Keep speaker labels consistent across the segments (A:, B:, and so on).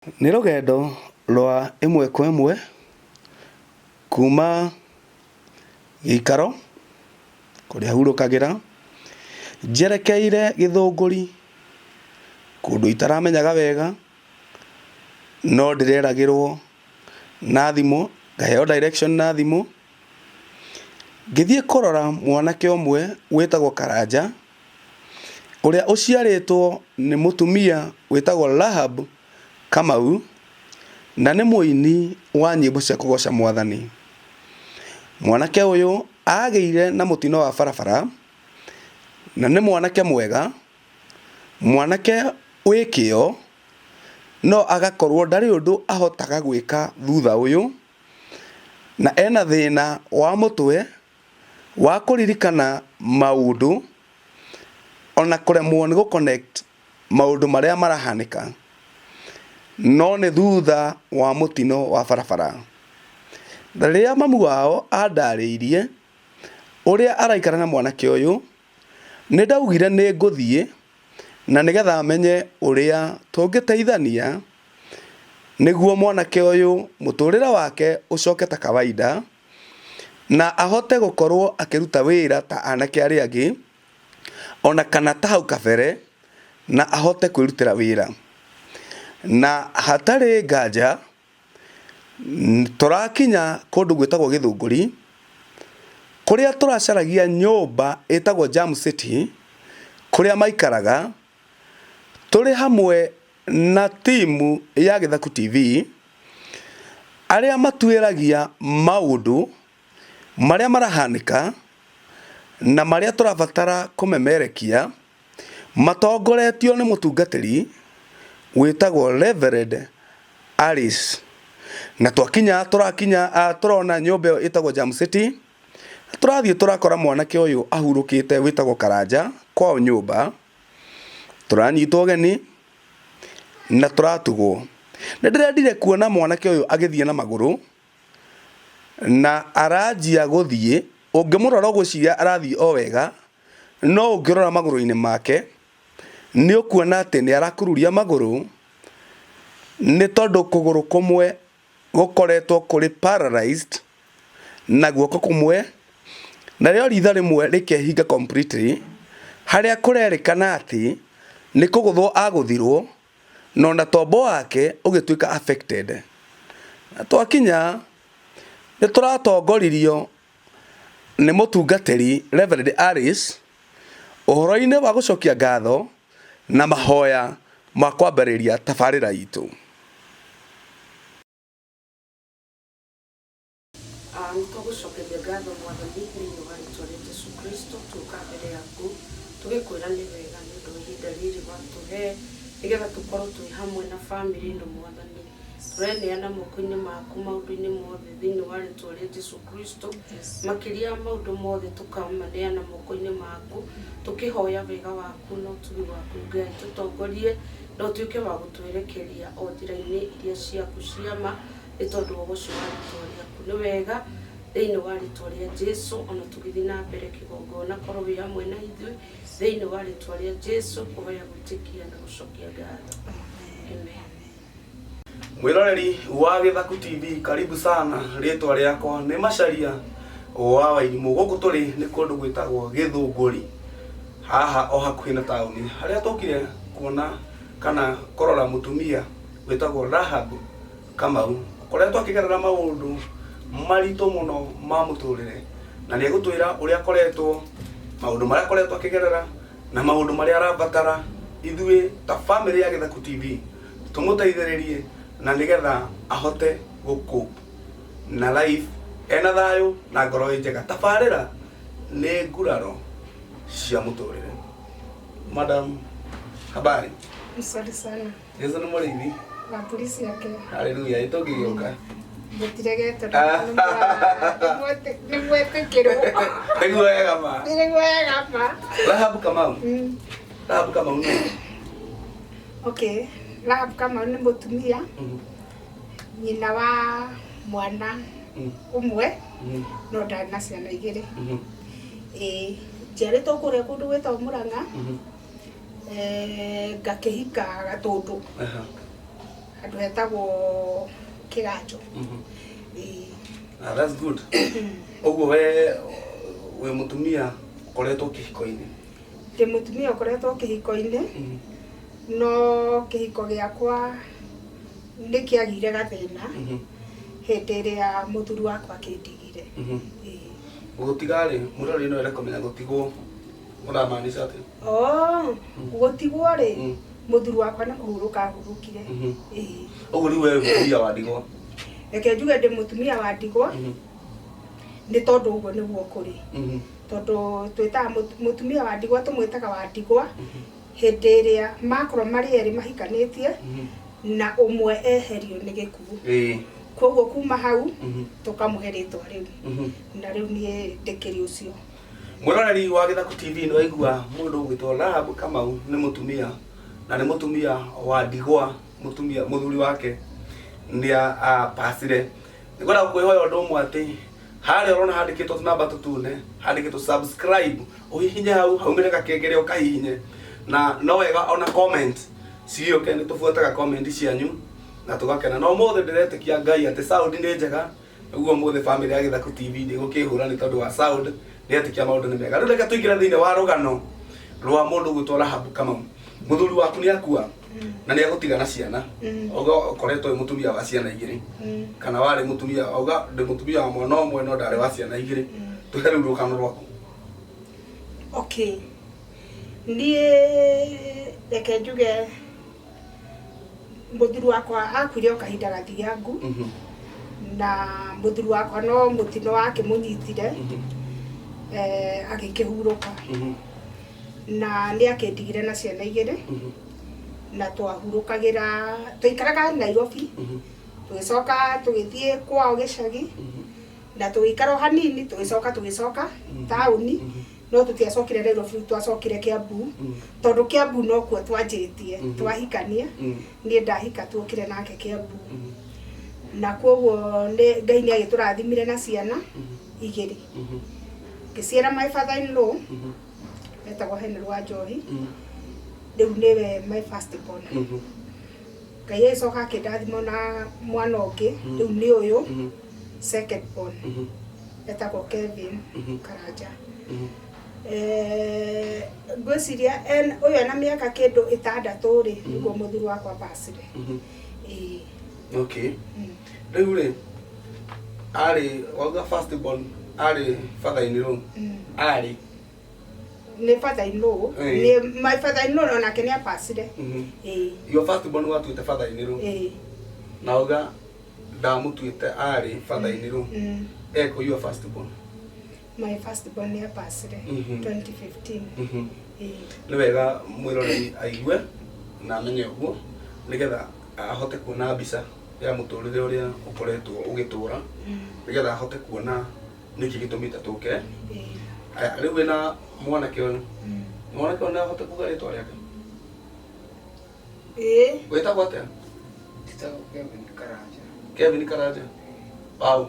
A: Nĩ rũgendo rwa ĩmwe kwa ĩmwe kuma gĩikaro kũrĩa hurũkagĩra njerekeire Gĩthũngũri, kũndũ itaramenyaga wega, no ndĩreragĩrwo na thimũ, ngaheo direction na thimũ, ngĩthiĩ kũrora mwanake ũmwe wĩtagwo Karanja, ũrĩa ũciarĩtwo nĩ mũtumia wĩtagwo Rahab Kamau, na nĩ mũini wa nyĩmbo cia kũgoca Mwathani. Mwanake ũyũ agĩire na mũtino wa barabara, na nĩ mwanake mwega, mwanake wĩ kĩo, no agakorwo ndarĩ ũndũ ahotaga gwĩka thutha ũyũ, na ena thĩna wa mũtwe wa kũririkana maũndũ, ona kũremwo nĩ gũconnect maũndũ marĩa marahanĩka, no nĩ thutha wa mũtino wa barabara. Na rĩrĩa mamu wao andarĩirie ũrĩa araikara na mwanake ũyũ, nĩ ndaugire nĩ ngũthiĩ na nĩgetha menye ũrĩa tũngĩteithania nĩguo mwanake ũyũ mũtũrĩre wake ũcoke ta kawaida, na ahote gũkorwo akĩruta wĩra ta anake arĩa angĩ, ona kana ta hau kabere, na ahote kwĩrutĩra wĩra. Na hatarĩ nganja tũrakinya kũndũ gwĩtagwo Gĩthũngũri, kũrĩa tũracaragia nyũmba ĩtagwo Jam City, kũrĩa maikaraga, tũrĩ hamwe na timu ya Gĩthaku TV, arĩa matuĩragia maũndũ marĩa marahanĩka na marĩa tũrabatara kũmemerekia, matongoretio nĩ mũtungatĩri wĩtagwo Reverend Alice. Na tũrona nyũmba ĩyo ĩtagwo Jam City, tũrathiĩ tũrakora mwanake ũyũ ahurũkĩte wĩtagwo Karanja kwao nyũmba, tũranyitwo ũgeni na tũratugwo. Nĩ ndĩrendire kuona mwanake ũyũ agĩthiĩ na magũrũ, na aranjia gũthiĩ, ũngĩmũrora ũgwĩciria arathiĩ o wega, no ũngĩrora magũrũ-inĩ make nĩ ũkuona atĩ nĩ arakururia magũrũ, nĩ tondũ kũgũrũ kũmwe gũkoretwo kũrĩ paralyzed na guoko kũmwe, narĩo ritho rĩmwe rĩkehinga completely, harĩa kũrerĩkana atĩ nĩ kũgũthwo agũthirwo, na ona tombo wake ũgĩtuĩka affected. Na twakinya nĩ tũratongoririo nĩ mũtungatĩri Reverend Alice ũhoro-inĩ wa gũcokia ngatho na mahoya ma kwambĩrĩria tabarĩra itũ.
B: Tũgũcokeria ngatho Mwathani thĩinĩ wa rĩĩtwa rĩa Jesũ Kristo, tũka mbere yaku tũgĩkwĩra nĩ wega nĩ ũndũ wa ihinda rĩrĩ watũhe, nĩgetha tũkorwo twĩ hamwe na bamĩrĩ ĩno Mwathani. Tũreneana moko-inĩ maku maũndũ-inĩ mothe thĩinĩ wa rĩĩtwa rĩa Jesũ Kristo, makĩria maũndũ mothe tũkamaneana moko-inĩ maku, tũkĩhoya wega waku na ũtugi waku Ngai, tũtongorie na ũtuĩke wa gũtwerekeria o njĩra-inĩ iria ciaku cia ma, nĩ tondũ wa ũcio wa rĩĩtwa rĩaku. Nĩ wega thĩinĩ wa rĩĩtwa rĩa Jesũ, ona tũgĩthiĩ na mbere kĩgongona, korwo wĩ hamwe na ithuĩ thĩinĩ wa rĩĩtwa rĩa Jesũ, kũhoya gwĩtĩkia na gũcokia ngatho. Amen.
A: Mwĩroreri wa Gĩthaku TV, karibu sana. Rĩĩtwa rĩakwa nĩ Macharia wa Wairimu. Gũkũ tũrĩ nĩ kũndũ gwĩtagwo Gĩthũngũri, haha o hakuhĩ na taũni, harĩa tũkire kuona kana kũrora mũtumia wĩtagwo Rahab Kamau, kũrĩa twakĩgerera maũndũ maritũ mũno ma mũtũrĩre, na nĩ egũtwĩra ũrĩa akoretwo, maũndũ marĩa akoretwo akĩgerera na maũndũ marĩa arabatara ithuĩ ta bamĩrĩ ya Gĩthaku TV tũmũteithĩrĩrie, na nĩgetha ahote gũkũ na life ena thayũ na ngoro njega. Tabarĩra nĩ nguraro cia mũtũrĩre. Madam, habari?
C: Asante sana.
A: Yesu nĩ mũrĩithi.
C: Na polisi yake.
A: Haleluya, itũngĩgĩũka.
C: Gũtiregete nĩ mwĩtĩkĩrwo.
A: Nĩguo wega ma.
C: Nĩguo wega ma.
A: Rahab Kamau. Rahab Kamau nĩ?
C: Okay. Rahab Kamau nĩ mũtumia, nyina wa mwana ũmwe, no ndarĩ na ciana igĩrĩ. Njiarĩtwo kũrĩa kũndũ gwĩtagwo Mũrang'a, ngakĩhika Gatũndũ. andu hetagwo Kiganjo.
A: That's good. Oguo we mutumia ukoretwo kihiko-ini.
C: Ndi mutumia ukoretwo kihiko-ini. No kihiko giakwa ndikiagire gathina. Hindi iria muthuri wakwa kindigire.
A: Gutigari murori no ere komenya gutigwo muramaanisha ati?
C: Gutigwo ri muthuri wakwa na kuhuruka hurukire.
A: Oguo riu we mutumia wa ndigwa.
C: Reke njuge ndi mutumia wa ndigwa. Ni tondu uguo niguo kuri. Tondu twita mutumia wa ndigwa tumwitaga wa ndigwa. Hindi iria makorwo mari eri mahikanitie na umwe eherio ni gikuo. Koguo kuma hau tukamuhe ritwa riu. Na riu nie ndikiri ucio.
A: Mwiroreri wa Githaku TV ni waigua mundu ugwitwo Rahab Kamau ni mutumia na ni mutumia wa ndigwa, mutumia muthuri wake ni pasire. Ngora kuihoya undu umwe ati hari urona handikitwo tunamba tutune, handikitwo subscribe, uhihinye hau haumire gakengere ukahihinye, na no wega ona comment cirio ke ni tufuataga comment cianyu na tugakena. No mothe ndiretikia Ngai ati sound ni njega, uguo mothe family ya Githaku TV ni gukihura ni tondu wa sound ndiretikia maundu ni mega. Riu reka tuingira thiine wa rugano rwa mundu gwitwo Rahab Kamau. Muthuri waku ni akua na ni agutigana ciana. Oga ukoretwo mutumia wa ciana igiri kana wari mutumia oga ndi mutumia wa mwana umwe no ndari wa ciana igiri. Tuhe riu rugano rwaku.
C: Okay. Reke njuge muthuri wakwa akuire kahinda gathiangu. Na muthuri wakwa no mutino wake munyitire agikihuruka. Na ni akendigire na ciana igiri. Na twahurukagira tuikaraga Nairobi. Tugicoka tugithie kwao gicagi. Na tuikara hanini tugicoka tauni. No tutiacokire Nairobi, twacokire Kiambu. Tondu Kiambu no kuo twanjitie twahikania. Ni ndahika twokire nake Kiambu. Na koguo Ngai ni agiturathimire na ciana igiri. Ngiciara my father in law etagwo Henry Wanjohi. Riu niwe my first born. Ngai acoka akindathima na mwana ungi, riu ni uyu second born. Etagwo Kevin Karanja. Ngwiciria uyu na miaka kindu 6 ri niguo muthuri wakwa pasire.
A: Okay. Riu ri ari waga first born ari father in law. Ari
C: ni father in law. Ni my father in law na kenya pasire.
A: Your first born wa tuite father in law. Na waga ndamutuite ari father in law. Eko your first born.
C: My first born ni pasire 2015.
A: Ni wega mwiroreri aigue na amenye uguo nigetha ahote kuona mbica ya muturire uria ukoretwo ugitura nigetha ahote kuona niki gitumite tuke. Riu wina mwanake uyu mwanake ona ahote kuga ritwa riake wetagwo atia?
D: Kevin Karanja.
A: Kevin Karanja. Wow.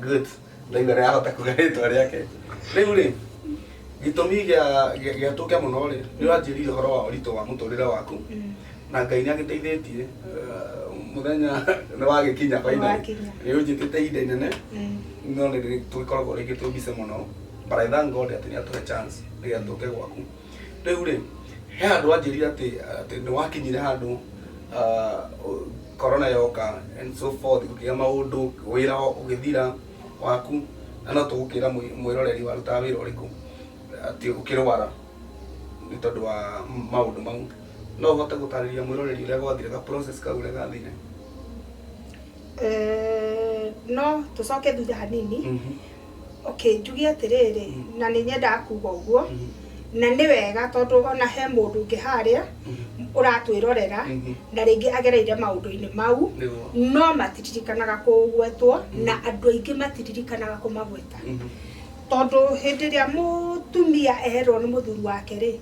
A: Good. Ndaigua ni ahota kuga ritwa riake. Riu ri gitumi gia tuke muno ri ni wanjirire horo wa uritu wa muturire waku na Ngai ni agiteithĩtie muthenya ni wagikinya finally ni unjitite inde nene no ni tugikoragwo rigi tubise muno but I thank God ati ni atuhe chance ni atuke gwaku. Riu ri he andu anjirire ati ni wakinyire handu corona yoka and so forth kugia maundu wira ugithira waku na no tugukira mwiroreri wa ruta wira uriku ati ukirwara ni tondu wa maundu mau. No uhote gutariria mwiroreri uria gwathire ga process ka uria gathire?
C: No tucoke thutha hanini. Okay, njugi atiriri na ni nyenda kuga uguo na ni wega tondu ona he mundu ungi haria uratwirorera na ringi agereire maundu-ini mau no matiririkanaga kugwetwo na andu aingi matiririkanaga kumagweta. Tondu hindi ria mutumia eherwo ni muthuri wake ri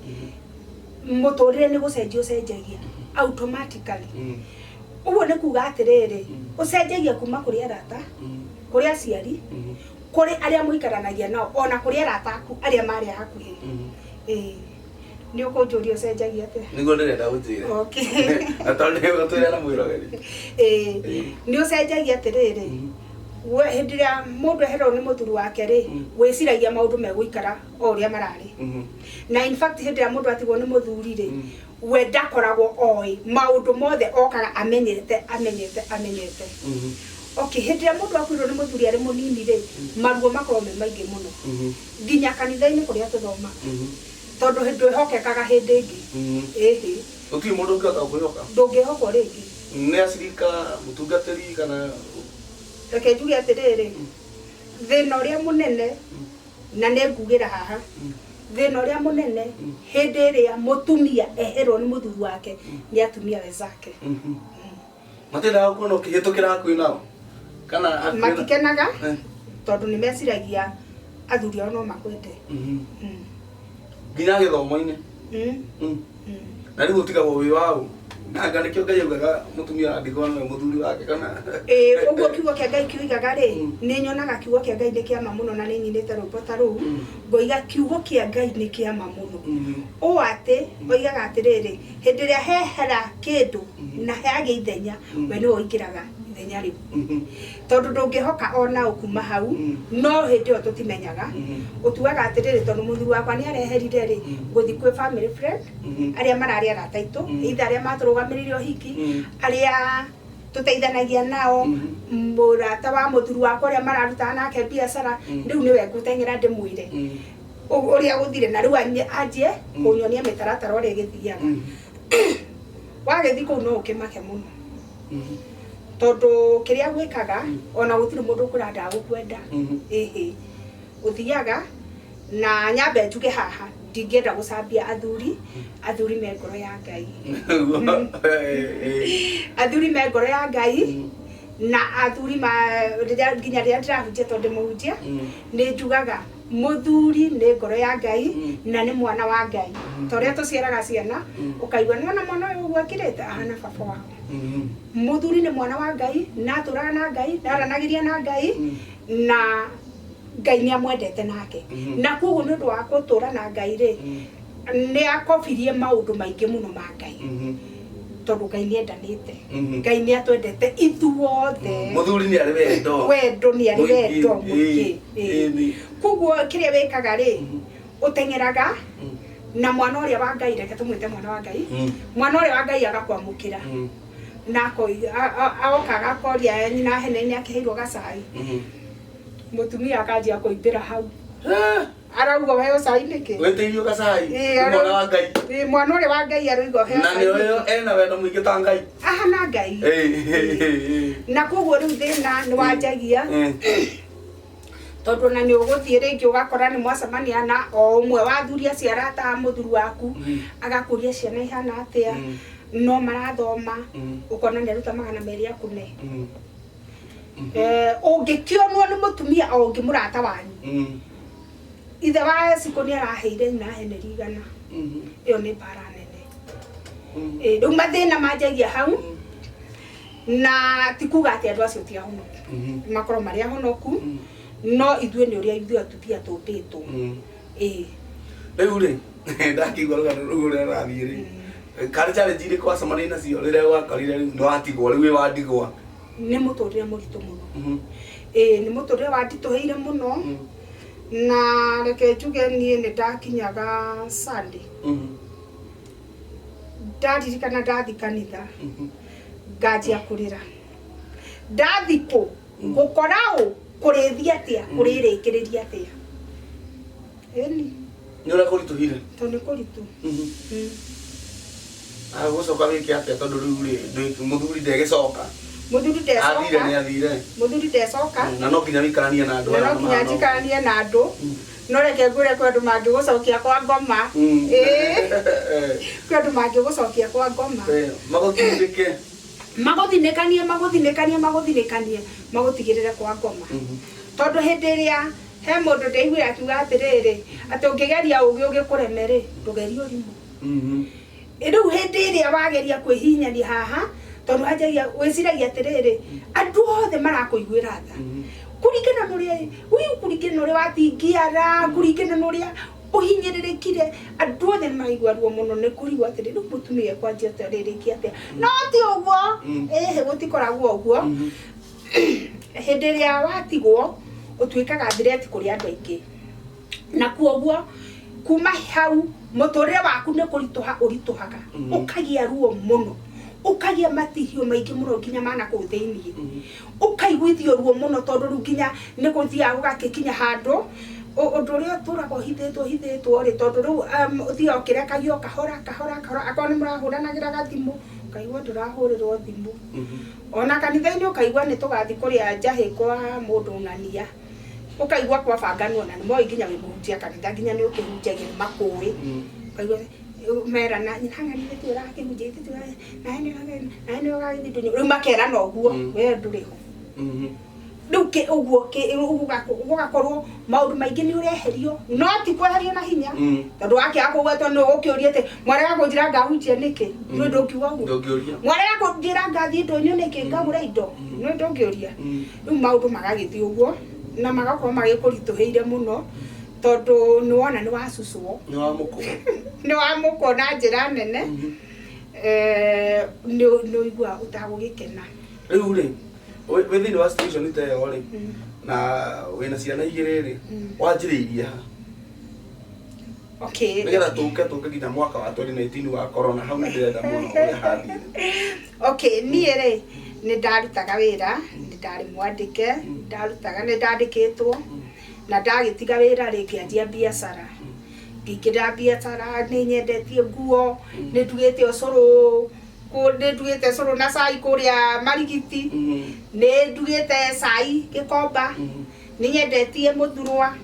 C: muturire ni gucenjia ucenjagia automatically. Uguo ni kuga atiriri ucenjagia kuma kuri arata, kuri aciari, kuri aria muikaranagia nao, ona kuri arata aku aria mari hakuhi. Nĩ ũkũnjũria ũcenjagia atĩa?
A: Nĩguo ndĩrenda gũtwĩra.
C: Okay.
A: Na tondũ nĩ gũtwĩra na mwĩrogeri.
C: Nĩ ũcenjagia atĩrĩrĩ. We hĩndĩ ĩrĩa mũndũ eherwo nĩ mũthuri wake rĩ, wĩciragia maũndũ megũikara o ũrĩa mararĩ. Na in fact hĩndĩ ĩrĩa mũndũ atigwo nĩ mũthuri rĩ, we ndakoragwo oĩ maũndũ mothe okaga amenyete. Okay, hĩndĩ ĩrĩa mũndũ akuirwo nĩ mũthuri arĩ mũnini rĩ, maruo makorwo me maingĩ mũno. Nginya kanitha-inĩ kũrĩa tũthoma. Tondũ ndwĩhokekaga hĩndĩ ĩngĩ.
A: Gũtirĩ mũndũ ũngĩhota kwĩhoka.
C: Ndũngĩhokwo rĩngĩ.
A: Nĩ acirika mũtungatĩri kana
C: reke njuge atĩrĩrĩ, thĩna ũrĩa mũnene na nĩ ngugĩra haha, thĩna ũrĩa mũnene hĩndĩ ĩrĩa mũtumia eherwo nĩ mũthuri wake nĩ atumia wenzake.
A: Matendaga kuona ũkĩhĩtũkĩra hakuhĩ nao kana
C: matikenaga tondũ nĩ meciragia athuri ao no makwende.
A: Nginya gĩthomo-inĩ. Na rĩu ũtigagwo wĩ wao. Nanga nĩkĩo Ngai augaga mũtumia andĩkwo na mũthuri wake kana.
C: Ũguo kiugo kĩa Ngai kiugaga rĩ, nĩ nyonaga kiugo kĩa Ngai nĩ kĩama mũno na nĩ nyinĩte rwĩmbo ta rũu. Ngoiga kiugo kĩa Ngai nĩ kĩama mũno. Ũũ atĩ oigaga atĩrĩrĩ, hĩndĩ ĩrĩa hehera kĩndũ na heagĩa ithenya, we nĩwe ũingĩraga ithenya rĩu. Tondũ ndũngĩhoka ona ũkuma hau, no hĩndĩ ĩyo tũtimenyaga. Ũtuaga atĩrĩrĩ, tondũ mũthuri wakwa nĩ areherire rĩ, ngũthi kwĩ family friend arĩa mararĩ arata aitũ, either arĩa matũrũgamĩrĩire ũhiki, arĩa tũteithanagia nao, mũrata wa mũthuri wakwa ũrĩa mararutaga nake biacara, rĩu nĩwe ngũteng'era ndĩmwĩre ũrĩa gũthire, na rĩu anjie kũnyonia mĩtaratara ũrĩa ĩgĩthiaga. Wagĩthiĩ kũu no ũkĩmake mũno. Tondũ kĩrĩa gwĩkaga ona gũtirĩ mũndũ ũkũranda gũkwenda. Ũthiaga na nyambe njuge haha, ndingĩenda gũcambia athuri me ngoro ya Ngai. Athuri me ngoro ya Ngai na athuri nginya rĩrĩa ndĩrahunjia tondũ ndĩmũhunjia nĩ njugaga mũthuri nĩ ngoro ya Ngai na nĩ mwana wa Ngai. Torĩa tũciaraga ciana ũkaigua nĩona mwana ũyũ ũguo akĩrĩte ahana baba wao. Mũthuri nĩ mwana wa Ngai na atũraga na Ngai, ndaranagĩria na Ngai na Ngai nĩ amwendete nake. Na koguo nĩ ũndũ wa gũtũra na Ngai rĩ, nĩ akobirie maũndũ maingĩ mũno ma Ngai. Tondũ Ngai nĩ endanĩte. Ngai nĩ atwendete ithuothe.
A: Mũthuri nĩ arĩ wendo.
C: Wendo nĩ arĩ wendo mũingĩ. Koguo kĩrĩa wĩkaga rĩ, ũteng'eraga na mwana ũrĩa wa Ngai, reke tũmwĩte mwana wa Ngai. Mwana ũrĩa wa Ngai agakwamũkĩra. Na agoka agakoria nyina hene-inĩ akĩheirwo gacai. Mũtumia akanjia kũimbĩra hau. Arauga we ũcai nĩkĩ?
A: Wetĩirio gacai. Mwana wa Ngai.
C: Mwana ũrĩa wa Ngai arauga he.
A: Na nĩyo ena wendo mũingĩ ta Ngai.
C: Ahana Ngai. Na koguo rĩu thĩna nĩ wanjagia. Tondũ na nĩ ũgũthiĩ rĩngĩ ũgakora nĩ mwacemania na o ũmwe wa athuri acio arata a mũthuri waku, agakũria ciana ihana atĩa, no marathoma, ũkona nĩ aruta magana merĩ akũne. Ũngĩkĩonwo nĩ mũtumia o ũngĩ mũrata wanyu, ithe wa Eciko nĩ araheire nyina heneri 100. Ĩyo nĩ mbara nene. Rĩu mathĩna manjagia hau na ti kuga atĩ andũ acio ti ahonoku. Makorwo marĩ ahonoku, no ithuĩ nĩ ũrĩa ithuĩ tũthia tũmbĩtwo.
A: Rĩu rĩ, ndakĩigua rũgano rũu rũrĩa rũrathiĩ rĩ, karĩ challenge irĩkũ wacemania nacio rĩrĩa wakorire rĩu nĩ watigwo, rĩu wĩ wandigwa?
C: Nĩ mũtũrĩre mũritũ mũno. Nĩ mũtũrĩre wanditũhĩire mũno. Na reke njuge niĩ nĩ ndakinyaga Sunday. Ndaririkana ndathi kanitha, nganjia kũrĩra. Ndathi kũ gũkora ũ kũrĩthia atĩa, kũrĩrĩkĩrĩria atĩa. Ĩni
A: nĩ ũrĩa kũritũhire?
C: Tondũ nĩ kũritũ.
A: Gũcoka wĩke atĩa tondũ rĩu rĩ mũthuri ndegĩcoka? Mũthuri ndecoka. Athire nĩ athire. Mũthuri ndecoka. Na no nginya wĩikaranie na andũ. Na no nginya njikaranie na andũ. No reke ngwĩre kwĩ andũ mangĩgũcokia kwa ngoma. Kwĩ andũ mangĩgũcokia kwa ngoma. Magũthinĩke. Magũthinĩkanie magũtigĩrĩre kwa ngoma. Tondũ hĩndĩ ĩrĩa he mũndũ ndaiguire akiuga atĩrĩrĩ, atĩ ũngĩgeria ũgĩ ũgĩkũreme rĩ, ndũgerie ũrimũ. Rĩu hĩndĩ ĩrĩa wageria kwĩhinyania haha, tondũ wanjagia wĩciragia atĩrĩrĩ, andũ othe marakũiguĩra tha. Kũringana na ũrĩa watingiara, kũringana na ũrĩa
C: uhinyiririkire andu othe maigua ruo muno ni kurigwa atiri riu mutumia kwanjia ataririkia atia no ti uguo gutikoragwo uguo hindi ria watigwo utwikaga threat kuri andu aingi na kuoguo kuma hau muturire waku ni urituhaga ukagia ruo muno ukagia matihio maingi muno nginya mana ku thiini ukaiguithio ruo muno tondu ru nginya ni guthia ugakikinya handu undu uri uturago hithitwo ri tondu ru uthia ukirekagia kahora akoni murahuranagira gathimu ukaigua ndurahurirwo thimu ona kanitha-ini ukaigua ni tugathi kuria njahi kwa mundu ng'ania ukaigua kwa banganwo na mo nginya wimuhutia kanitha nginya ni ukihunjagia makui ukaigua mera na nyang'ani tu rakihunjia tu na ni ugathi riu makera no guo we nduriho duke uguo ugakorwo maundu maingi ni ureherio no ti kweherio na hinya tondu wake akugwetwo no ukiuria ati mwarega kunjira ngahunjia niki no ndukiuga uguo mwarega kunjira ngathi ndonyo niki ngagura indo no ndungiuria riu maundu magagithii uguo na magakorwo magikurituhiire muno tondu ni wona ni wacucwo ni wamuko na njira nene no igua utagugikena
A: riu ri within wa station ite yo ri na wina ciana igiri ri wanjiriirie ha
C: okay
A: nigetha tuke nginya mwaka wa 2019 wa corona hau ni ndirenda muno uria hathire
C: okay nie ri ni ndarutaga wira ni ndari mwandike ndarutaga ni ndandikitwo na ndagitiga wira ri ngianjia biacara ngikira biacara ni nyendetie nguo ni ndugite ucuru ni ndugite ucuru na cai kuria Marigiti ni ndugite cai gikomba ni nyendetie muthurwa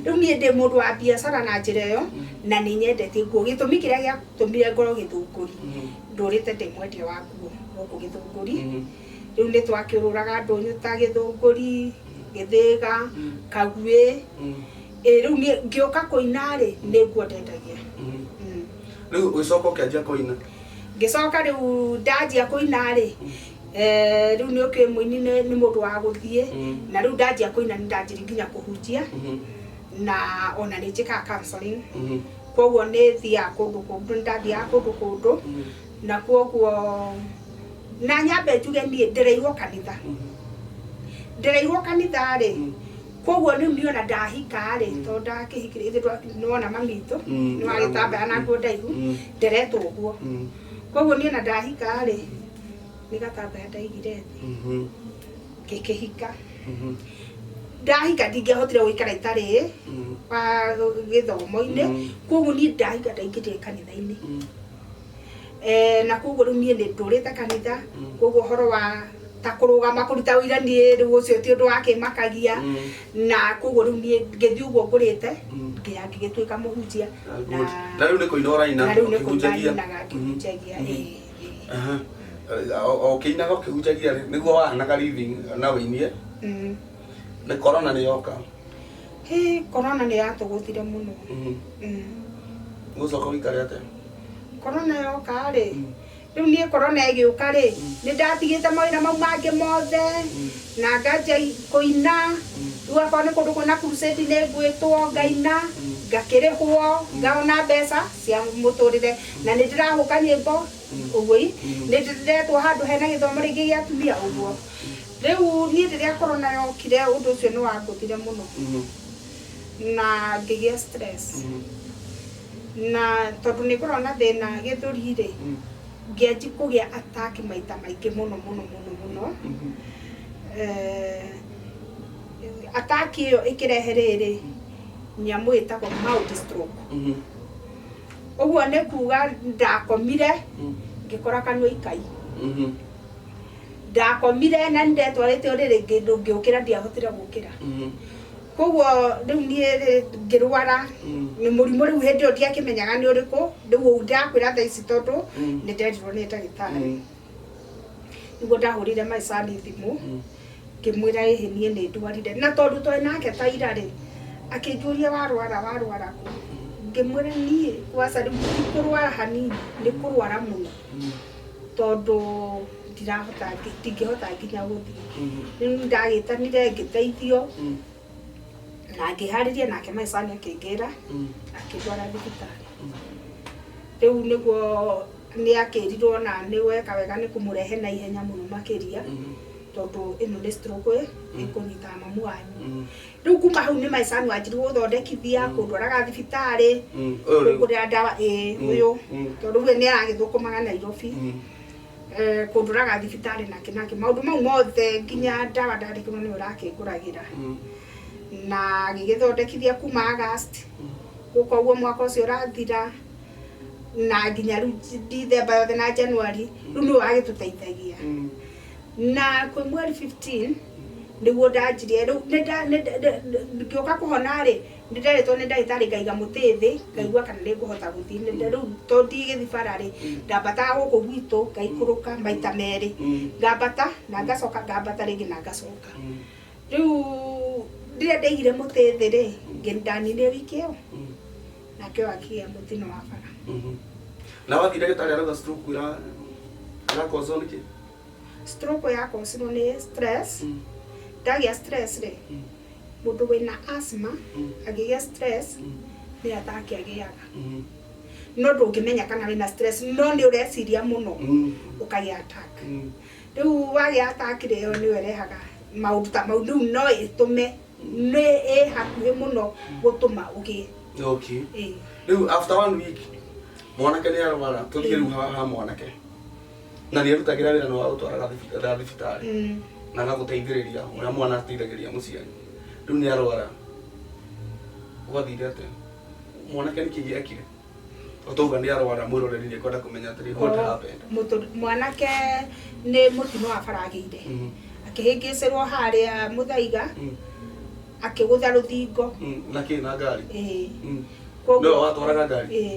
C: riu nie ndi mundu wa biacara na njira iyo na ni nyendetie nguo gitumi kiria giatumire ngoro githunguri ndurite ndi mwendia wa nguo guku githunguri riu ni twakiururaga ndunyu ta githunguri githiga kagui riu ngioka kuina ri ni nguo ndendagia
A: riu ugicoka ukianjia kuina
C: ngicoka riu ndanjia kuina ri riu ni ukimwini ni mundu wa guthie na riu ndanjia kuina ni ndanjiri nginya kuhunjia na ona ni njikaga counseling koguo ni thia kundu ndathia kundu na koguo na nyambe njuge nie ndireirwo kanitha ri koguo ni ndiona ndahika ri to ndakihikire ithu nona mamitu ni wagitamba na nguo ndaihu ndiretwo guo koguo ni na ndahika ri ni gatamba ndaigire ngikihika ndahika ndingehotire guikara itari wa githomo-ini koguo ni ndahika ndaingire kanitha-ini na koguo riu nie ndurite kanitha koguo horo wa ta kurugama kuruta wira nie riu ucio ti undu wakimakagia na koguo riu nie ngithii uguo ngurite nginya ngigituika muhunjia
A: na riu ni kuina uraina ukihunjagia ukiinaga ukihunjagia niguo wahanaga living na winie ni corona ni yoka
C: corona ni yatuguthire muno
A: gucoka wikare atia
C: corona yoka ri riu nie corona igiuka ri ni ndatigite mawira mau mangi mothe na nganja kuina riu akorwo ni kundu kwina crusade ni ngwitwo ngaina ngakirihwo ngaona mbeca cia muturire na ni ndirahuka nyimbo uguo ni ndiretwo handu hena githomo ringi gia atumia uguo riu nie riria corona yokire undu ucio ni wanguthire muno na ngigia stress na tondu ni kurona thina githuri ri ngianji kugia attack maita maingi muno attack iyo ikirehe riri nyamu itagwo mouth stroke uguo ni kuga ndakomire ngikora kanua ikai ndakomire na ndetwarite uriri ngiukira ndiahotire gukira koguo riu nie ngirwara ni murimu riu hindi ndia kimenyaga ni uriku riu ndakwira tha ici tondu ni ndendirwo ni ndagitari niguo ndahurire maicani thimu ngimwira ihi nie ni ndwarire na tondu twa nake ta ira ri akinjuria warwara ku ngimwira nie kwaca riu kurwara hanini ni kurwara muno tondu ndingihota nginya guthii riu ndagitanire ngiteithio na ngĩharĩria nake maicani akĩngĩra akĩndwara thibitarĩ. Rĩu nĩguo nĩ akĩrirwo na nĩ weka wega nĩ kũmũrehe na ihenya mũno makĩria tondũ ĩno nĩ stroke ĩkũnyita mamu wanyu. Rĩu kuma hau nĩ maicani wanjirie gũthondekithia kũndwaraga thibitarĩ kũgũrĩra ndawa ũyũ tondũ we nĩ aragĩthũkũmaga Nairobi kũndwaraga thibitarĩ nake maũndũ mau mothe nginya ndawa ndarĩkĩrwo nĩ ũrakĩngũragĩra na gĩgĩthondekithia kuma August gũkũ ũguo mwaka ũcio ũrathira na nginya rĩu December yothe na January rĩu nĩ wagĩtũteithagia na kwĩ mweri 15 nĩguo ndanjirie rĩu ngĩũka kũhona rĩ nĩ nderetwo nĩ ndagĩtarĩ ngaiga mũtĩ thĩ ngaigua kana nĩ ngũhota gũthiĩ rĩu to ndigĩthiĩ bara rĩ ndambataga gũkũ gwitũ ngaikũrũka maita merĩ ngambata na ngacoka ngambata rĩngĩ na ngacoka rĩu rĩrĩa ndaigire mũtĩ thĩ rĩ ndanine wiki ĩyo nakĩo akĩgĩa mũtino wa bara.
A: Na wathire ndagĩtarĩ arauga stroke ĩrakozwo nĩkĩ?
C: Stroke yakozirwo nĩ stress. Ndagĩa stress rĩ mũndũ wĩna asthma angĩgĩa stress nĩ attack agĩaga. No ndũngĩmenya kana wĩna stress no nĩ ũreciria mũno ũkagĩa attack. Rĩu wagĩa attack rĩ nĩ werehaga maũndũ ta mau rĩu no ĩtũme nĩ hakuhĩ mũno gũtũma ũgĩe.
A: Okay. Rĩu after 1 week mwanake nĩ arwara tũthiĩ rĩu ha mwanake na nĩ arutagĩra wĩra no gũtwaraga thibitarĩ na gũteithĩrĩria ũrĩa mwana ateithagĩria mũciari. Rĩu nĩ arwara ũgathire atĩa mwanake nĩ kĩĩ gĩekire ũtauga nĩ arwara mwĩroreri nĩ kwenda kũmenya atĩrĩ what happened?
C: Mwanake nĩ mũtino wa bara agĩire akĩhĩngĩcĩrwo harĩa Mũthaiga akĩgũtha rũthingo
A: na kĩ na ngari
C: koguo
A: watwaraga ngari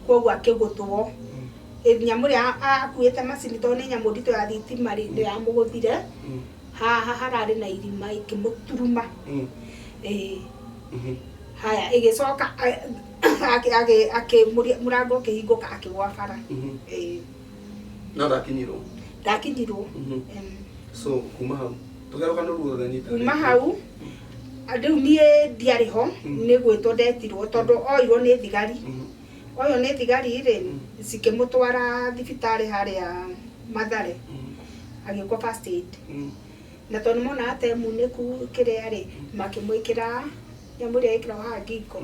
C: koguo akĩgũtwo nyamũ ĩrĩa akuĩte macini tondũ nĩ nyamũ nditũ ya thitima rĩ ndĩramũgũthire haha hararĩ na irima ikĩmũturuma haya ĩgĩcoka mũrango ũkĩhingũka akĩgwa bara.
A: No ndakinyirwo so kuma hau tũgeroka nĩ ruo thanyita
C: kuma hau rĩu niĩ ndiarĩ ho nĩ gwĩtwo ndetirwo tondũ oirwo nĩ thigari oyo nĩ thigari rĩ cikĩmũtwara thibitarĩ harĩa Mathare agĩkwo first aid na tondũ mona atemunĩku kĩrĩa rĩ makĩmwĩkĩra nyamũ ĩrĩa ĩkĩragwo haha ngingo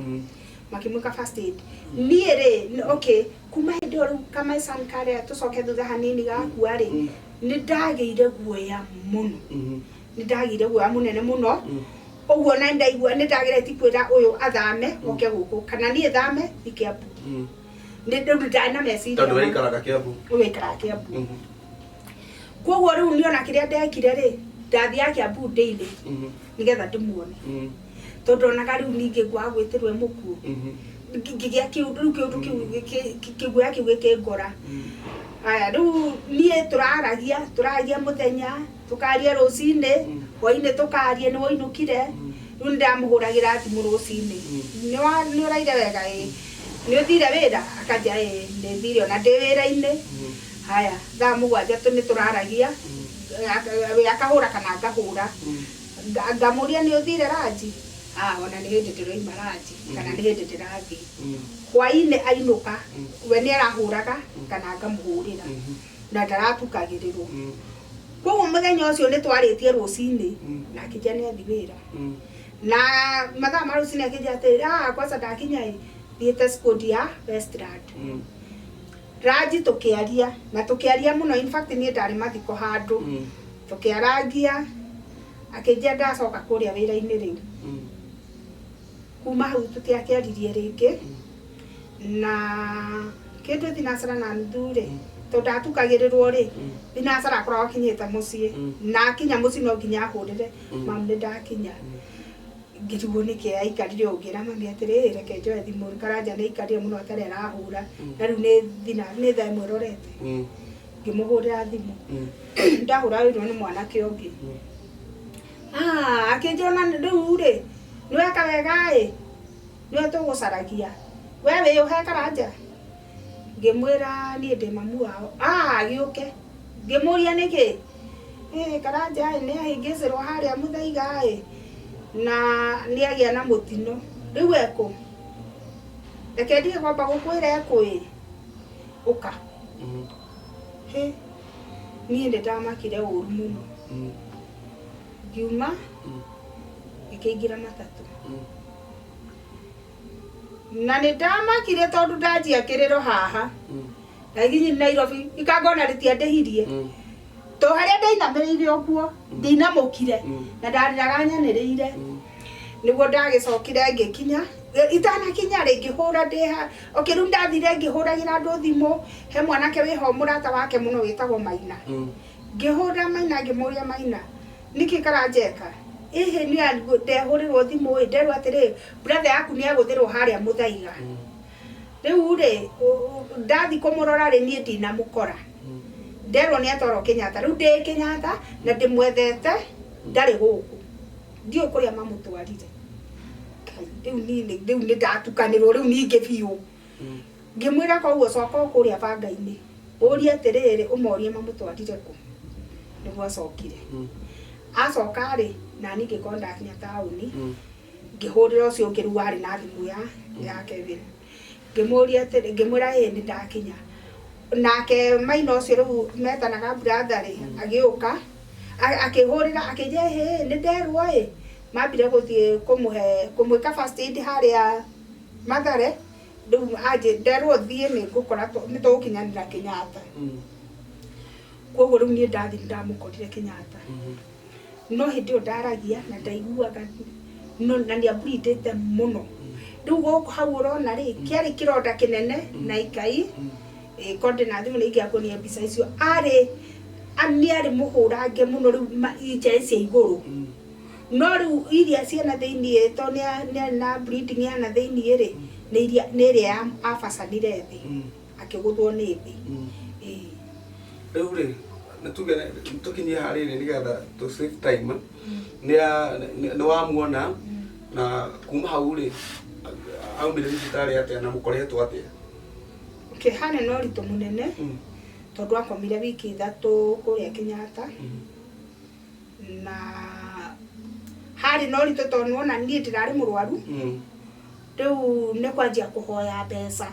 C: makĩmwĩka first aid. Niĩ rĩ okay kuma hĩndĩ ĩyo rĩu kamaican karĩa tũcoke thutha hanini gakua rĩ nĩ ndagĩire guoya mũno nĩ ndagĩire guoya mũnene mũno ũguo na ndaigua nĩ ndagĩrĩti kwĩra ũyũ athame oke gũkũ kana niĩ thame Kiambu nĩ ndĩ na meciria
A: tondũ wĩikaraga Kiambu
C: koguo rĩu nĩ ona kĩrĩa ndekire rĩ ndathiaga Kiambu daily nĩgetha ndĩmuone tondũ onaga rĩu ningĩ ngwaga gwĩtĩrwo mũkuũ ngĩgĩa kĩũndũ kĩu guoya kĩu gĩkĩngora. Haya rĩu niĩ tũraragia mũthenya tũkaria rũcinĩ hwainĩ tũkaria nĩ woinũkire rĩu ndamũhũragĩra thimũ rũcinĩ nĩ ũraire wega nĩ ũthire wĩra akanja nĩ thire ona ndĩ wĩra-inĩ. Haya thaa mũgwanja nĩ tũraragia akahũra kana ngahũra ngamũria nĩ ũthire ranji ona nĩ hĩndĩ ndĩroima ranji kana nĩ hĩndĩ ndĩrathiĩ. Hwainĩ ainũka we nĩ arahũraga kana ngamũhũrĩra na ndaratukagĩrĩrwo. Koguo mũthenya ũcio nĩ twarĩtie rũcinĩ na akĩnja nĩ athi wĩra na mathaa ma rũcinĩ akĩnja atĩrĩ kwanza ndakinya thiĩte skodi ya Westland ranji tũkĩaria na tũkĩaria mũno in fact niĩ ndarĩ mathiko handũ tũkĩarangia akĩnja ndacoka kũrĩa wĩra-inĩ rĩu kuma hau tũtiakĩaririe rĩngĩ na kĩndũ thinacara na nuthu rĩ tondũ ndatukagĩrĩrwo rĩ thinacara akoragwo akinyĩte mũciĩ na akinya mũciĩ no nginya ahũrĩre mamu nĩ ndakinya ngĩrigwo nĩkĩ aikarire ũngĩra mami atĩrĩ reke njoe thimũ Karanja nĩ aikarire mũno atarĩ arahũra na rĩu nĩ thaa ĩmwe rorete ngĩmũhũrĩra thimũ ndahũra wĩrwo nĩ mwanake ũngĩ akĩnjĩra ona rĩu rĩ nĩ weka wega nĩwe tũgũcaragia we wĩyũhe Karanja ngĩmwĩra niĩ ndĩ mamu wao gĩũke ngĩmũria nĩkĩ Karanja nĩ ahĩngĩcĩrwo harĩa Mũthaiga na nĩ agĩa na mũtino rĩu eko reke ndige kwamba gũkwĩra ekũĩ ũka he niĩ nĩ ndamakire ũru mũno ngiuma ngĩkĩingĩra matatũ na nĩ ndamakire tondũ ndanjia kĩrĩro haha na hihi Nairobi ikangona rĩtiandehirie to harĩa ndainamĩrĩire ũguo ndinamũkire na ndarĩraga nyanĩrĩire nĩguo ndagĩcokire ngĩkinya itanakinya ngĩhũra ndĩha rĩu ndathire ngĩhũragĩra andũ thimũ he mwanake wĩho mũrata wake mũno wĩtagwo Maina ngĩhũra Maina ngĩmũria Maina nĩkĩ karanjeka ihe nĩ ndehũrĩrwo thimũ nderwo atĩrĩ brother yaku nĩ agũthĩrwo harĩa Mũthaiga rĩu rĩ ndathi kũmũrora rĩ niĩ ndinamũkora nderwo nĩ atwarwo Kenyatta rĩu ndĩ Kenyatta na ndĩmwethete ndarĩ gũkũ ndiũ kũrĩa mamũtwarire rĩu nĩ ndatukanĩrwo rĩu ningĩ biũ ngĩmwĩra koguo coka kũrĩa banga-inĩ ũrie atĩrĩrĩ ũmorie mamũtwarire kũ nĩguo acokire acoka rĩ na niĩ ngĩkorwo ndakinya taũni ngĩhũrĩra ũcio ũngĩ rĩu warĩ na thimũ ya Kevin ngĩmũria atĩrĩ ngĩmwĩra nĩ ndakinya nake Maina ũcio rĩu metanaga brother rĩ agĩũka akĩhũrĩra akĩnjĩra nĩ nderwo mambire gũthiĩ kũmwĩka first aid harĩa Mathare rĩu anjĩ nderwo thiĩ nĩ ngũkora nĩ tũgũkinyanĩra Kenyatta koguo rĩu niĩ ndathi ndamũkorire Kenyatta no hĩndĩ ĩyo ndaragia na ndaiguaga no na nĩambũrindĩte mũno rĩu gũkũ hau ũrona rĩ kĩarĩ kĩronda kĩnene na ikai konde na thimũ nĩ ingĩakuonia mbica icio nĩ arĩ mũhũrange mũno rĩu ija cia igũrũ no rĩu iria ciana thĩiniĩ to nĩ na bleeding yana thĩiniĩ rĩ nĩ ĩrĩa abacanire thĩ akĩgũthwo nĩ thĩ
A: rĩu rĩ natuge tũkinyie harĩa nĩgetha to save time nĩ wamuona na kuma hau rĩ aumire thibitarĩ atĩa na mũkoretwo atĩa
C: kĩhane no ritũ mũnene tondũ akomire wiki 3 kũrĩa Kenyatta na harĩ no ritũ tondũ wona niĩ ndirarĩ mũrwaru rĩu nĩ kwanjia kũhoya mbeca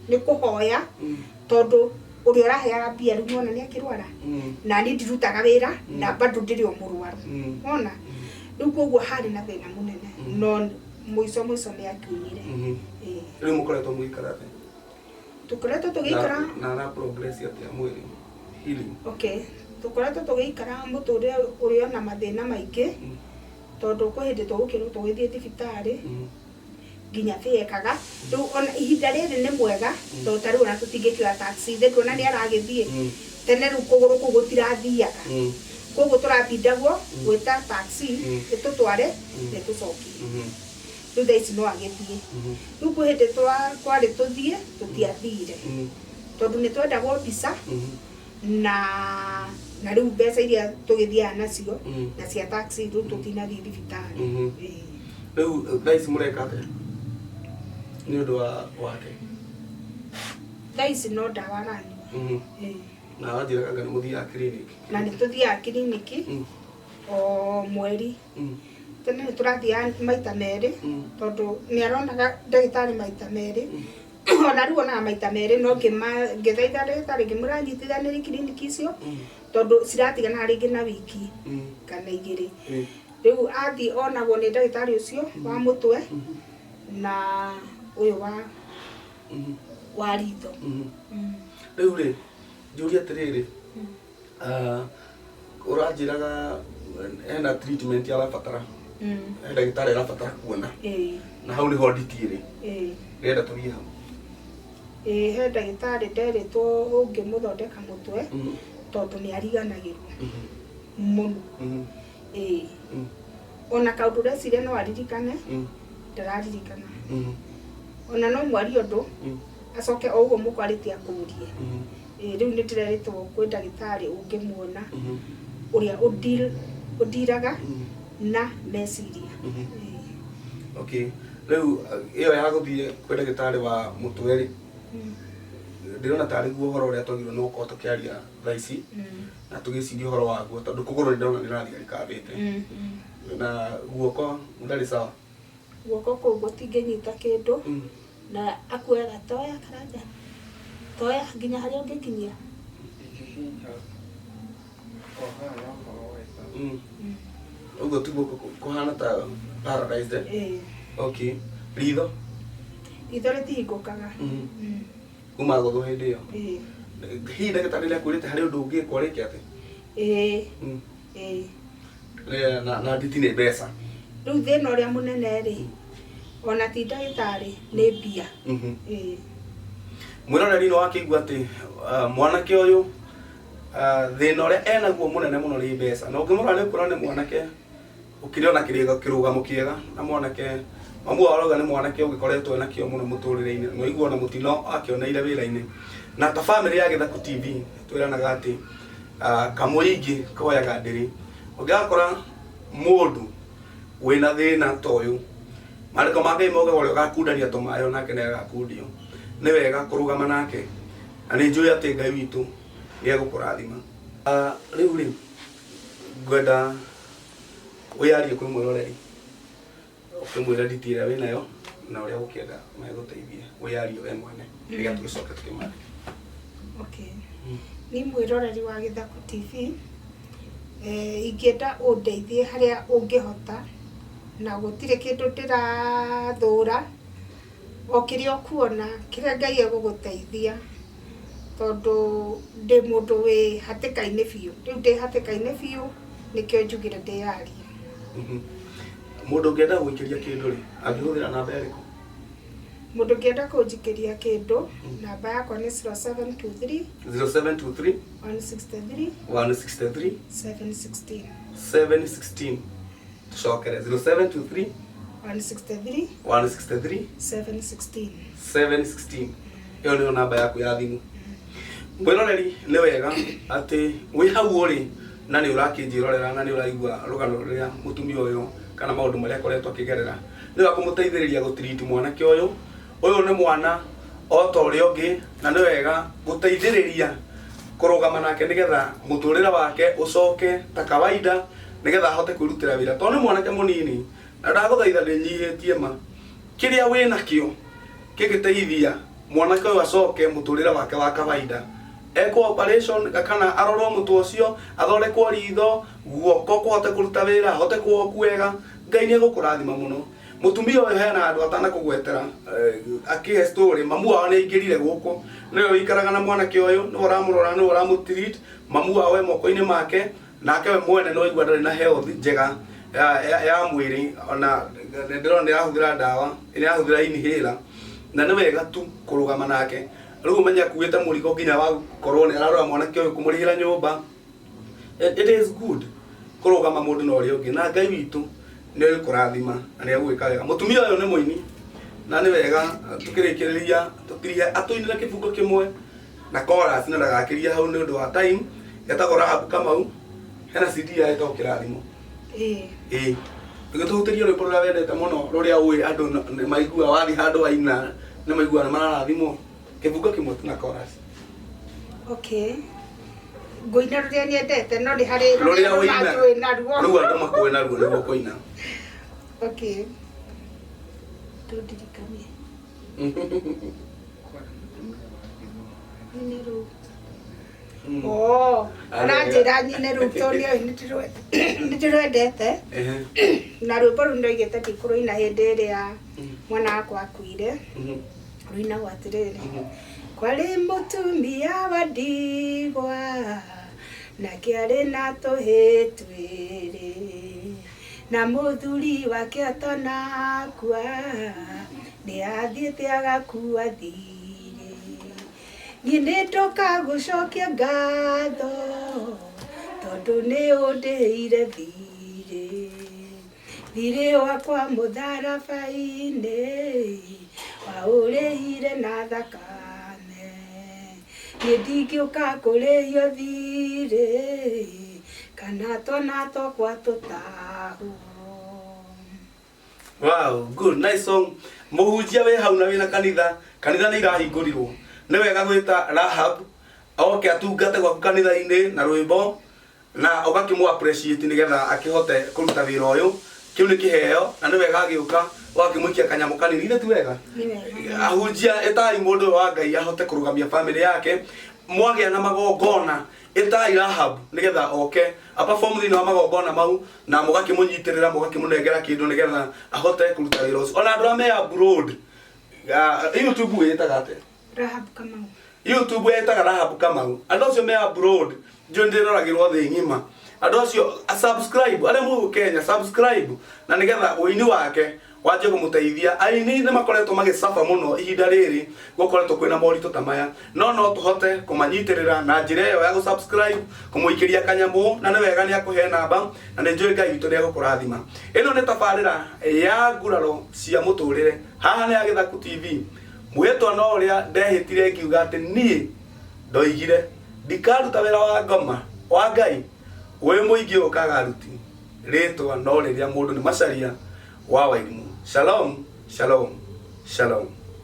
C: nĩ kũhoya tondũ ũrĩa ũraheaga mbia rĩu wona nĩ akĩrwara na niĩ ndirutaga wĩra na bado ndĩrĩ o mũrwaru wona rĩu koguo harĩ na thĩna mũnene no mũico nĩ akiumire
A: rĩu mũkoretwo mũgĩikara atĩa
C: tukoretwo tũgĩikara
A: na progress atĩa mwĩrĩ healing
C: okay tukoretwo tũgĩikara mũtũrĩre ũrĩ na mathĩna maingĩ tondũ kwĩ hĩndĩ tũgũkĩrwo tũgĩthiĩ thibitarĩ nginya thĩekaga rĩu ona ihinda rĩrĩ nĩ mwega tondũ tarĩu ona tũtingĩkĩoya taxi ithe tuona nĩ aragĩthiĩ tene rĩu kũgũrũ kũu gũtirathiaga koguo tũrabindagwo gwĩta taxi ĩtũtware na ĩtũcokie rĩu thaa ici no agĩthiĩ rĩu kwĩ hĩndĩ twarĩ tũthiĩ tũtiathire tondũ nĩ twendagwo mbica na rĩu mbeca iria tũgĩthiaga nacio na cia taxi rĩu tũtinathiĩ thibitarĩ
A: rĩu thaa ici mũreka atĩa nĩ ũndũ wake
C: thaa ici no ndawa aranyua
A: na wanjĩraga anga nĩ mũthiaga kiriniki
C: na nĩ tũthiaga kiriniki o mweri tene nĩ tũrathiaga maita merĩ tondũ nĩ aronaga ndagĩtarĩ maita merĩ ona rĩu onaga maita merĩ no ngĩthaitha ndagĩtarĩ ngĩmũranyitithanĩria kiriniki icio tondũ ciratigana rĩngĩ na wiki kana 2 rĩu athi onagwo nĩ ndagĩtarĩ ũcio wa mũtwe na ũyũ wa ritho
A: rĩu rĩ njũria atĩrĩrĩ ũranjĩraga hena treatment arabatara ndagĩtarĩ arabatara kuona na hau nĩho nditire rĩenda tũthiĩ hau
C: he ndagĩtarĩ nderĩtwo ũngĩmũthondeka mũtwe tondũ nĩ ariganagĩrwo mũno ona kaũndũ ũreciria no aririkane ndararirikana ona no mwari ũndũ acoke o ũguo mũkwarĩtie akũrie rĩu nĩ ndĩrerĩtwo kwĩ ndagĩtarĩ ũngĩmuona ũrĩa ũndiraga na meciria
A: okay rĩu ĩyo ya gũthiĩ kwĩ ndagĩtarĩ wa mũtwe rĩ ndirona tari guo horo uria twagirwo no ko tukiaria thaici na tugiciria horo waguo tondu kuguru ndirona nirathia rikambite na guoko ndari sawa
C: guoko kuu gutinginyita kindu na akuoyaga toya karanja toya nginya haria ungikinyia
A: ugo tugo kuhana ta paradise de okay ritho
C: itho ritihingukaga
A: kuma gotho hindi yo hi ndagĩtarĩ nĩ akwĩrĩte harĩ ũndũ ũngĩkwo rĩke atĩ na nditi nĩ mbeca
C: rĩu thĩna ũrĩa mũnene rĩ ona ti ndagĩtarĩ nĩ mbia
A: mwĩroreri nĩ wakĩigua atĩ mwanake ũyũ thĩna ũrĩa enaguo mũnene mũno nĩ mbeca na ũngĩmũrora nĩ ũkuona nĩ mwanake ũkĩrĩona kĩrũgamo kĩega na mwanake mamu arauga nĩ mwanake ũgĩkoretwo na kĩo mũno mũtũrĩre-inĩ no igua na mũtino akĩoneire wĩra-inĩ na ta family ya Githaku TV twĩranaga atĩ kamũingĩ koyaga ndĩrĩ ũngĩakora mũndũ wĩna thĩna ta ũyũ marĩko make moga ũrĩa ũgakundania tũmayo nake nĩ agakundio nĩ wega kũrũgama nake na nĩ njũĩ atĩ Ngai witũ nĩ egũkũrathima rĩu rĩ ngwenda wĩyarie kwĩ mwĩroreri ukimwira nditi ĩrĩa wĩnayo na ũrĩa ũkĩenda megũteithie wĩyarie we mwene nĩgetha tũgĩcoke tũkĩmare
C: ni mwĩroreri wa Githaku TV ingĩenda ũndeithie harĩa ũngĩhota na gũtirĩ kĩndũ ndĩrathũra o kĩrĩa ũkuona kĩrĩa Ngai egũgũteithia tondũ ndĩ mũndũ wĩ hatĩka-inĩ biũ rĩu ndĩ hatĩka-inĩ biũ nĩkĩo njugire ndĩyarie
A: mũndũ ũngĩenda gwĩkĩria kĩndũ rĩ angĩhũthĩra namba ĩrĩkũ
C: mũndũ ũngĩenda kũnjikĩria kĩndũ namba yakwa nĩ 0723 163 716
A: tucokere 0723
C: 163 716
A: ĩyo nĩyo namba yaku ya thimũ mwĩroreri nĩ wega atĩ wĩ hau ũrĩ na nĩ ũrakĩnjĩrorera na nĩ ũraigua rũgano rũrĩa mũtumia ũyũ kana maũndũ marĩa akoretwo akĩgerera nĩ wa kũmũteithĩrĩria gũtiriti mwanake ũyũ nĩ mwana o ta ũrĩa ũngĩ na nĩ wega gũteithĩrĩria kũrũgama nake nĩgetha mũtũrĩre wake ũcoke ta kawaida nĩgetha ahote kwĩrutĩra wĩra tondũ nĩ mwanake mũnini na ndagũthaitha ndĩnyihĩtie ma kĩrĩa wĩ nakĩo kĩgĩteithia mwanake ũyũ acoke mũtũrĩre wake wa kawaida ekwo operation kana arorwo mũtwe ũcio athondekwo ritho guoko kũhote kũruta wĩra ahote kuoku wega Ngai nĩ egũkũrathima mũno mũtumia ũyũ hena andũ atanakũgwetera akĩhe story mamu wao nĩ aingĩrire gũkũ nĩwe wĩikaraga na mwanake ũyũ nĩwe ũramũrora nĩwe ũramũtreat mamu wao e moko-inĩ make nake we mwene no igua ndarĩ na health njega ya mwĩrĩ ona ndĩrona nĩarahũthĩra ndawa nĩarahũthĩra inhaler na nĩ wega tu kũrũgama nake rĩu ũmenye akuĩte mũrigo nginya wa gũkorwo nĩ ararora mwanake ũyũ kũmũrĩhĩra nyũmba it is good kũrũgama mũndũ na ũrĩa ũngĩ na Ngai witũ nĩ egũkũrathima na nĩ egũgĩka wega mũtumia ũyũ nĩ mũini na nĩ wega tũkĩrĩkĩrĩria tũkirihe atũinĩre kĩbungo kĩmwe na chorus na ndagakĩria hau nĩ ũndũ wa time getagwo Rahabu Kamau hena CD ya etagwo Kĩrathimo tũgĩtũhutĩria rwĩmbo rũrĩa wendete mũno rũrĩa ũĩ andũ nĩ maigua wathiĩ handũ waina nĩ maigua nĩ mararathimwo kĩbungo kĩmwe na chorus
C: ngũina rũrĩa nyendete no nĩ harĩ
A: rũrĩa wĩna rĩu andũ makuwe naruo nĩguo kũina
C: tũndirikanie aranjĩra nyine rĩu tondũ nĩ ndĩrwendete na rwĩmbo rũu ndoigĩte ndikũrũina hĩndĩ ĩrĩa mwana wakwa akuire rũinagwo atĩrĩrĩ kwarĩ mũtumia wa ndigwa nake arĩ na tũhĩ twĩrĩ na mũthuri wake atanakua nĩ athiĩte agakua thirĩ niĩ nĩ ndoka gũcokia ngatho tondũ nĩ ũndĩhĩire thirĩ wakwa mũtharaba-inĩ waũrĩhire na thakame niĩ ndingĩũka kũrĩhio thirĩ kana twana twakwa tũtahwo.
A: Wow, good, nice song. Mũhunjia wĩ hau na wĩna kanitha nĩ irahingũrirwo nĩ wega gwĩta Rahab oke atungate gwaku kanitha-inĩ na rwĩmbo na ũgakĩmũ appreciate nĩgetha akĩhote kũruta wĩra ũyũ. Kĩu nĩ kĩheo na nĩ wega agĩũka ũgakĩmũikia kanyamũ kanini. Ithe ti wega? Ahunjia ĩtai mũndũ wa Ngai ahote kũrũgamia family yake. Mwagĩa na magongona ĩtai Rahab nĩgetha oke perform thĩinĩ wa magongona mau na mũgakĩmũnyitĩrĩra mũgakĩmũnengera kĩndũ nĩgetha ahote kũruta wĩra ũcio. Ona andũ arĩa me abroad YouTube ĩtaga atĩa?
C: Rahab Kamau.
A: YouTube ĩtaga Rahab Kamau. Andũ acio me abroad njũ ndĩroragĩrwo thĩ ng'ima. Andũ acio subscribe, arĩa mũgũ Kenya subscribe na nĩgetha ũini wake wanjie kũmũteithia. Aini nĩ makoretwo magĩcafa mũno ihinda rĩrĩ gũkoretwo kwĩna moritũ ta maya, no tũhote kũmanyitĩrĩra na njĩra ĩyo ya gũsubscribe, kũmũikĩria kanyamũ, na nĩ wega nĩ akũhe namba na nĩ njũĩ Ngai witũ nĩ egũkũrathima. Ĩno nĩ tabarĩra ya nguraro cia mũtũrĩre, haha nĩ ya Gĩthaku TV. Mwĩtwa no ũrĩa ndehĩtire ngiuga atĩ niĩ ndoigire ndikaruta wĩra wa ngoma wa Ngai wĩ mũingĩ ũkaga ruti rĩtwa no rĩrĩa mũndũ nĩ Macharia wa Wairimu. Shalom, shalom, shalom.